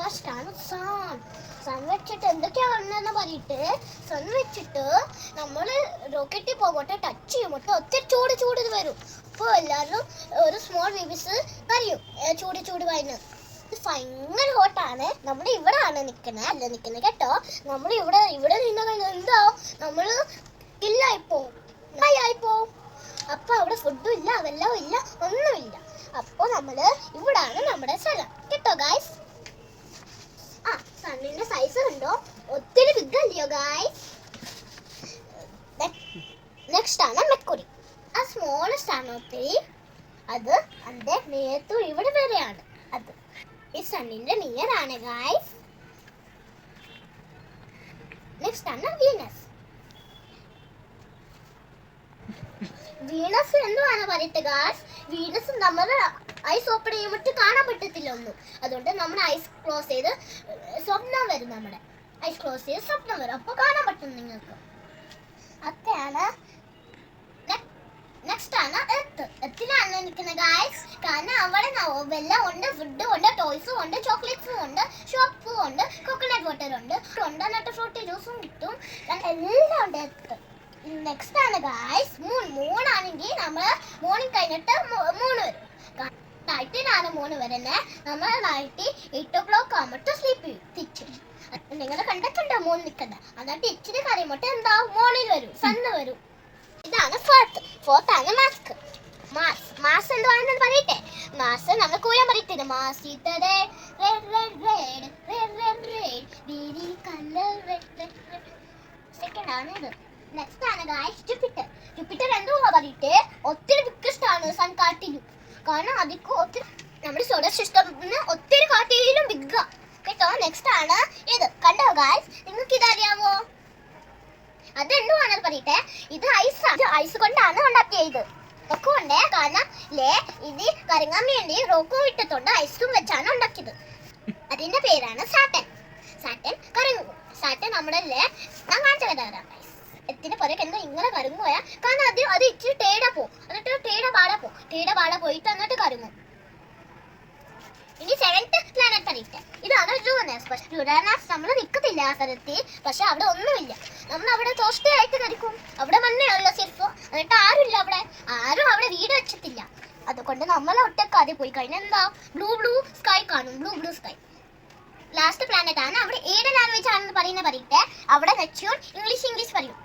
Last ആണ് sun വെച്ചിട്ട് എന്തൊക്കെയാണെന്ന് പറഞ്ഞിട്ട് സൺ വെച്ചിട്ട് നമ്മൾ റോക്കറ്റിൽ പോകട്ടെ ടച്ച് ചെയ്യുമ്പോട്ട് ഒത്തിരി ചൂട് വരും. അപ്പോൾ എല്ലാവരും ഒരു സ്മോൾ ബേബീസ് കരയും ചൂട് വൈന്. ഭയങ്കര ഹോട്ടാണ്. നമ്മൾ ഇവിടെ ആണ് നിൽക്കുന്നത് കേട്ടോ. നമ്മൾ ഇവിടെ നിന്ന് എന്താവും, നമ്മൾ കില്ലായിപ്പോവും. അപ്പൊ അവിടെ ഫുഡും ഇല്ല, വെള്ളവും ഇല്ല, ഒന്നുമില്ല. അപ്പോൾ നമ്മള് ഇവിടാണ് നമ്മുടെ സ്ഥലം കേട്ടോ ഗായ്സ്. സണ്ണിന്റെ സൈസ് കണ്ടോ, ഒത്തിരി ബിഗ് അല്ലയോ ഗായ്സ്. നെക്സ്റ്റ് ആണ് മെക്കുറി. ആ സ്മോളസ്റ്റ് ആണ് ഒത്തിരി. അത് അതിന്റെ നേരത്തും ഇവിടെ വരെയാണ്. അത് ഈ സണ്ണിന്റെ നിയർ ആണ് ഗായ്സ്. നെക്സ്റ്റ് ആണ് വീനസ്. വീനസ് എന്തുവാണ് പറയട്ടെ ഗായ്സ്. വീനസ് നമ്മൾ ഐസ് ഓപ്പൺ ചെയ്യുമ്പോൾ കാണാൻ പറ്റത്തില്ല ഒന്നും. അതുകൊണ്ട് നമ്മൾ ഐസ് ക്ലോസ് ചെയ്ത് സ്വപ്നം വരും. നമ്മുടെ ഐസ് ക്ലോസ് ചെയ്ത് സ്വപ്നം വരും, അപ്പോൾ കാണാൻ പറ്റും നിങ്ങൾക്ക്. അത്രയാണ്. നെക്സ്റ്റ് ആണ് എത്തിലാണ് നിൽക്കുന്നത് ഗായ്സ്. കാരണം അവിടെ വെള്ളം ഉണ്ട്, ഫുഡ് ഉണ്ട്, ടോയ്സും ഉണ്ട്, ചോക്ലേറ്റ്സും ഉണ്ട്, ഷോപ്പും ഉണ്ട്, കോക്കനട്ട് വാട്ടർ ഉണ്ട്, എന്നിട്ട് ഫ്രൂട്ടി ജ്യൂസും കിട്ടും, എല്ലാം ഉണ്ട് എത്ത്. നെക്സ്റ്റ് ആണ് ഗായ്സ് മൂണാണെങ്കിൽ നമ്മൾ മോർണിംഗ് കഴിഞ്ഞിട്ട് മൂന്ന് വരും. നൈറ്റിനാണ് 3 വരുന്നത്. നമ്മൾ നൈറ്റ് 8 o'clock ആകുമ്പോൾ സ്ലീപ്പ് ചെയ്യും തിരിച്ചു. നിങ്ങൾ കണ്ടിട്ടുണ്ടോ 3 നിൽക്കുന്നത്? എന്നിട്ട് ഇച്ചിരി കറിയുമ്പോട്ട് എന്താവും, മോർണിംഗ് വരും, സണ്ണ് വരും. ഇതാണ് ഫോർത്ത് ആണ് മാസ്ക്. മാസ് എന്തുവാണെന്ന് പറയട്ടെ. മാസ് നമ്മൾ കൂയാൻ പറയത്തില്ല. സെക്കൻഡ് ആണ് ഇത്. നെക്സ്റ്റ് ആണ് ഗായ്സ് ജൂപ്പിറ്റർ എന്തുവാ പറയട്ടെ, ഒത്തിരി ബിഗ്ഗസ്റ്റ് ആണ് സൺ കാട്ടിലും. കാരണം അതിക്ക് ഒത്തിരി നമ്മുടെ സോളർ സിസ്റ്റമിന് ഒത്തിരി കാട്ടിലും ബിഗ്ഗാ കേട്ടോ. നെക്സ്റ്റ് ആണ് ഇത് കണ്ടോ ഗായ്സ്, നിങ്ങൾക്ക് ഇതറിയാമോ? അതെന്തുവാണെന്ന് പറയട്ടെ. ഇത് ഐസ് കൊണ്ടാണ് ഉണ്ടാക്കിയത്. റോക്കും ഉണ്ട്. കാരണം ഇത് കറങ്ങാൻ വേണ്ടി റോക്കും ഇട്ടിട്ടുണ്ട്, ഐസും വെച്ചാണ് ഉണ്ടാക്കിയത്. അതിന്റെ പേരാണ് സാറ്റൻ കറങ്ങും. സാറ്റൻ നമ്മുടെ ഞാൻ കാണിച്ചു തരാം. എത്തിന്റെ പുറകെ എന്തോ ഇങ്ങനെ കറങ്ങുപോയാ, കാരണം അത് ഇച്ചിരി ടേടാ പോകും. എന്നിട്ട് ടേട പാട പോയിട്ട് എന്നിട്ട് കറങ്ങും. ഇനി 7th പ്ലാനറ്റ് പറയട്ടെ. ഇതാണ് യുറാനസ്. നമ്മൾ നിൽക്കത്തില്ല ആ സ്ഥലത്തിൽ, പക്ഷെ അവിടെ ഒന്നുമില്ല. നമ്മൾ അവിടെ തോഷ്ടയായിട്ട് കരിക്കും. അവിടെ മണ്ണുള്ള സിർഫ്. എന്നിട്ട് ആരും അവിടെ വീട് വെച്ചിട്ടില്ല. അതുകൊണ്ട് നമ്മൾ ഒറ്റക്കാതെ പോയി കഴിഞ്ഞാൽ എന്താ, ബ്ലൂ സ്കൈ കാണും. Blue sky. ലാസ്റ്റ് പ്ലാനറ്റ് ആണ്. അവിടെ ഏത് ലാംഗ്വേജ് ആണെന്ന് പറയട്ടെ. അവിടെ നെച്ചൂൺ ഇംഗ്ലീഷ് പറയും.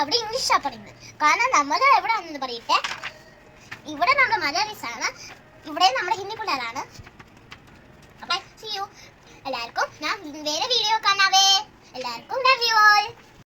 അവിടെ ഇംഗ്ലീഷാ പറയുന്നത്. കാരണം നമ്മൾ എവിടെ ആണെന്ന് പറയട്ടെ. ഇവിടെ നമ്മുടെ മലയാളീസ് ആണ്, ഇവിടെ നമ്മുടെ ഹിന്ദി പിള്ളേരാണ്. See you. എല്ലാവർക്കും ഞാൻ വേറെ വീഡിയോ കാണാവേ. എല്ലാവർക്കും ലവ് യു ഓൾ.